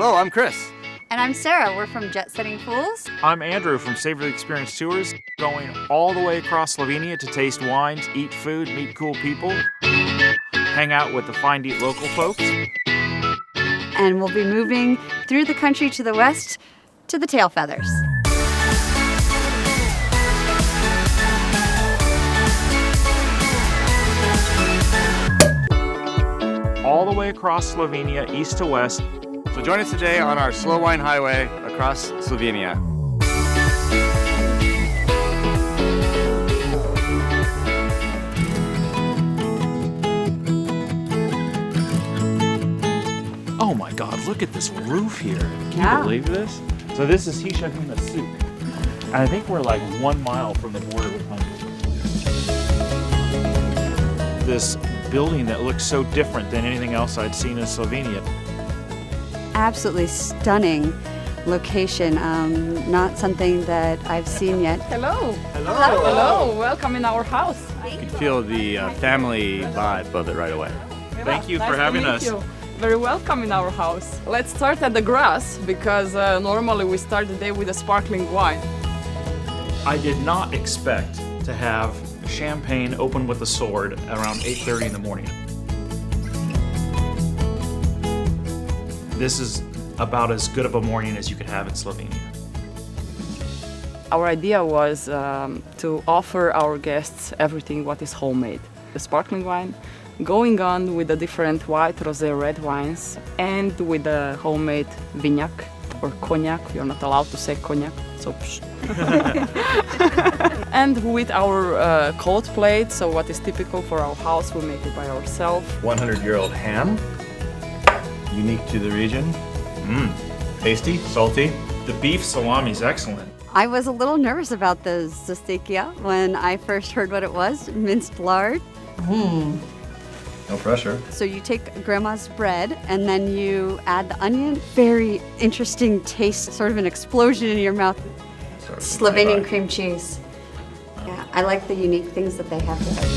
Hello, I'm Chris. And I'm Sarah. We're from JetsettingFools. I'm Andrew from SavorTheExperience Tours, going all the way across Slovenia to taste wines, eat food, meet cool people, hang out with the Find Eat local folks. And we'll be moving through the country to the west to the Tail Feathers. All the way across Slovenia, east to west. So join us today on our slow wine highway across Slovenia. Oh my God, look at this roof here. Can Yeah. you believe this? So this is Hisa Vina Cuk. And I think we're like 1 mile from the border with Hungary. This building that looks so different than anything else I'd seen in Slovenia. Absolutely stunning location. Not something that I've seen yet. Hello. Hello. Hello. Welcome in our house. You can feel the family vibe of it right away. Thank you Nice for to having meet us. you. Very welcome in our house. Let's start at the grass because normally we start the day with a sparkling wine. I did not expect to have champagne open with a sword around 8:30 in the morning. This is about as good of a morning as you could have in Slovenia. Our idea was to offer our guests everything what is homemade. The sparkling wine, going on with the different white, rosé, red wines, and with the homemade vinyac or cognac. You're not allowed to say cognac, so psh. And with our cold plate, so what is typical for our house, we make it by ourselves. 100-year-old ham, unique to the region. Tasty, salty. The beef salami is excellent. I was a little nervous about the zastekia when I first heard what it was, minced lard. No pressure. So you take grandma's bread and then you add the onion. Very interesting taste, sort of an explosion in your mouth. Slovenian cream cheese. Yeah, I like the unique things that they have there.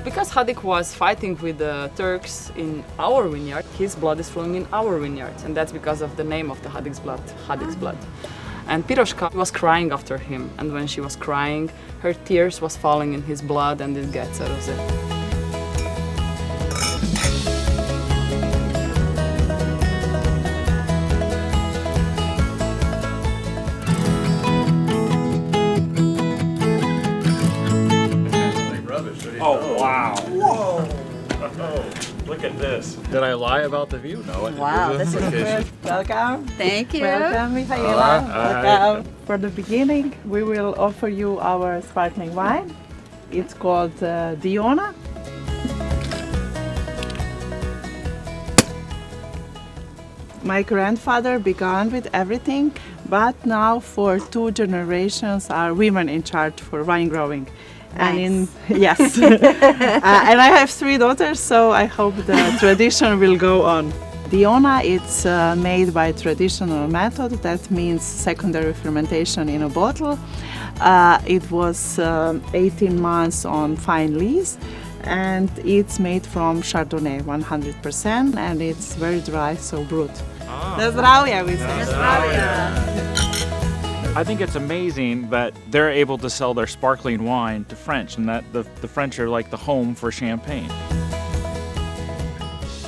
Because Hadik was fighting with the Turks in our vineyard, his blood is flowing in our vineyard, and that's because of the name of the Hadik's blood. And Piroshka was crying after him, and when she was crying, her tears was falling in his blood, and it gets a rosé. Oh, wow. Whoa. Oh, look at this. Did I lie about the view? No, I didn't. Wow, this is Location. Welcome. Thank you. Welcome, Michaela. Welcome. For the beginning, we will offer you our sparkling wine. It's called Diona. My grandfather began with everything, but now for 2 generations are women in charge for wine growing. And yes, and I have 3 daughters, so I hope the tradition will go on. Diona, it's made by traditional method. That means secondary fermentation in a bottle. It was 18 months on fine lees, and it's made from Chardonnay, 100%, and it's very dry, so brut. Na zdravje, we say. I think it's amazing that they're able to sell their sparkling wine to French, and that the French are like the home for champagne.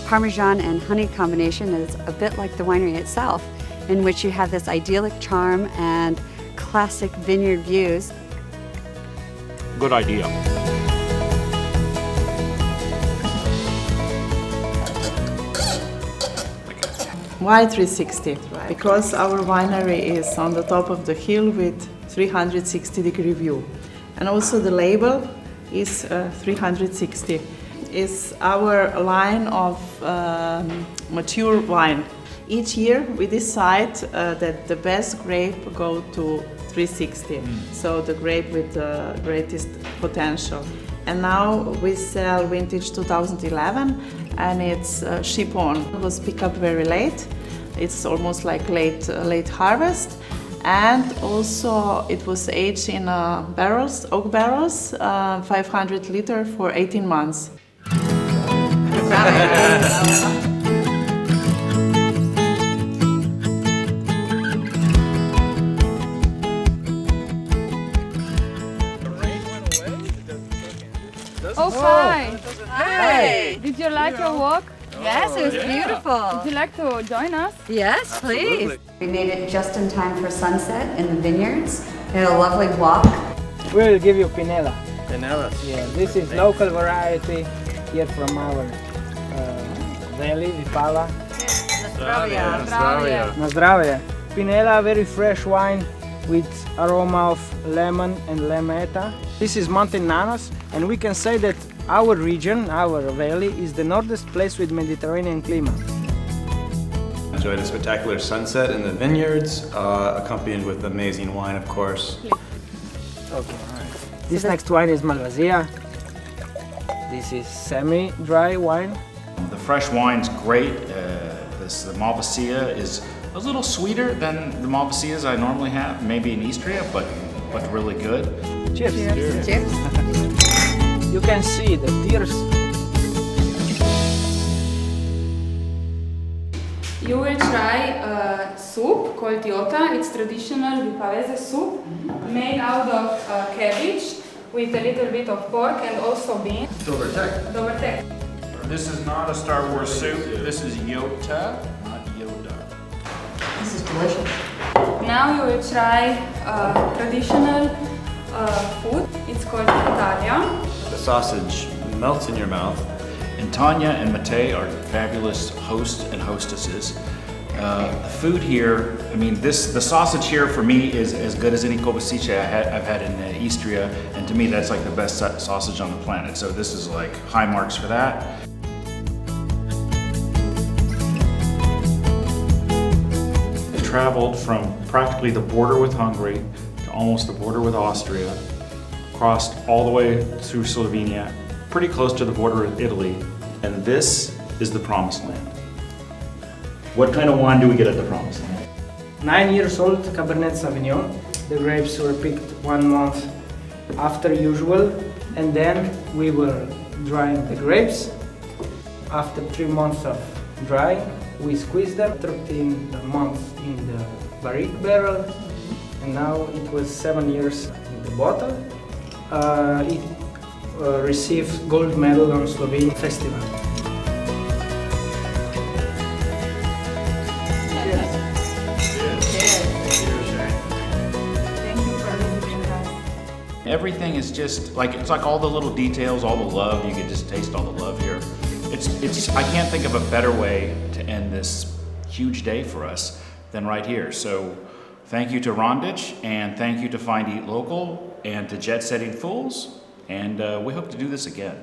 Parmesan and honey combination is a bit like the winery itself, in which you have this idyllic charm and classic vineyard views. Good idea. Why 360? Because our winery is on the top of the hill with 360-degree view. And also the label is 360. It's our line of mature wine. Each year we decide that the best grape go to 360, so the grape with the greatest potential. And now we sell vintage 2011, and it's ship on. It was picked up very late. It's almost like late harvest, And also it was aged in barrels, oak barrels, 500 liter for 18 months. Oh, hi. Hi. Did you like your walk? Yes, it was beautiful. Would you like to join us? Yes, please. We made it just in time for sunset in the vineyards. We had a lovely walk. We'll give you Pinella. Pinellas. Yeah, this is local variety here from our valley, Vipava. Na zdravje. Pinella, very fresh wine with aroma of lemon and lemeta. This is Montenanos, and we can say that our region, our valley, is the northest place with Mediterranean climate. Enjoyed a spectacular sunset in the vineyards, accompanied with amazing wine, of course. Okay, all right. This next wine is Malvasia. This is semi-dry wine. The fresh wine's great. The Malvasia is a little sweeter than the Malvasias I normally have, maybe in Istria, but really good. Cheers. Cheers. You can see the tears. You will try a soup called Iota. It's traditional Vipavese soup made out of cabbage with a little bit of pork and also beans. Dovrtek. This is not a Star Wars soup. This is Iota, not Yoda. This is delicious. Now you will try traditional food. It's called Italia. The sausage melts in your mouth. And Tanya and Mate are fabulous hosts and hostesses. The food here, I mean, the sausage here for me is as good as any kobasice I've had in Istria, and to me that's like the best sausage on the planet. So this is like high marks for that. I traveled from practically the border with Hungary to almost the border with Austria, crossed all the way through Slovenia, pretty close to the border of Italy, and this is the Promised Land. What kind of wine do we get at the Promised Land? 9 years old Cabernet Sauvignon. The grapes were picked 1 month after usual, and then we were drying the grapes. After 3 months of drying, we squeezed them, 13 months in the barrique barrel, and now it was 7 years in the bottle. It received gold medal on Slovenia Festival. Everything is just like, it's like all the little details, all the love. You can just taste all the love here. It's I can't think of a better way to end this huge day for us than right here. So thank you to Rondic, and thank you to Find Eat Local, and to JetsettingFools, and we hope to do this again.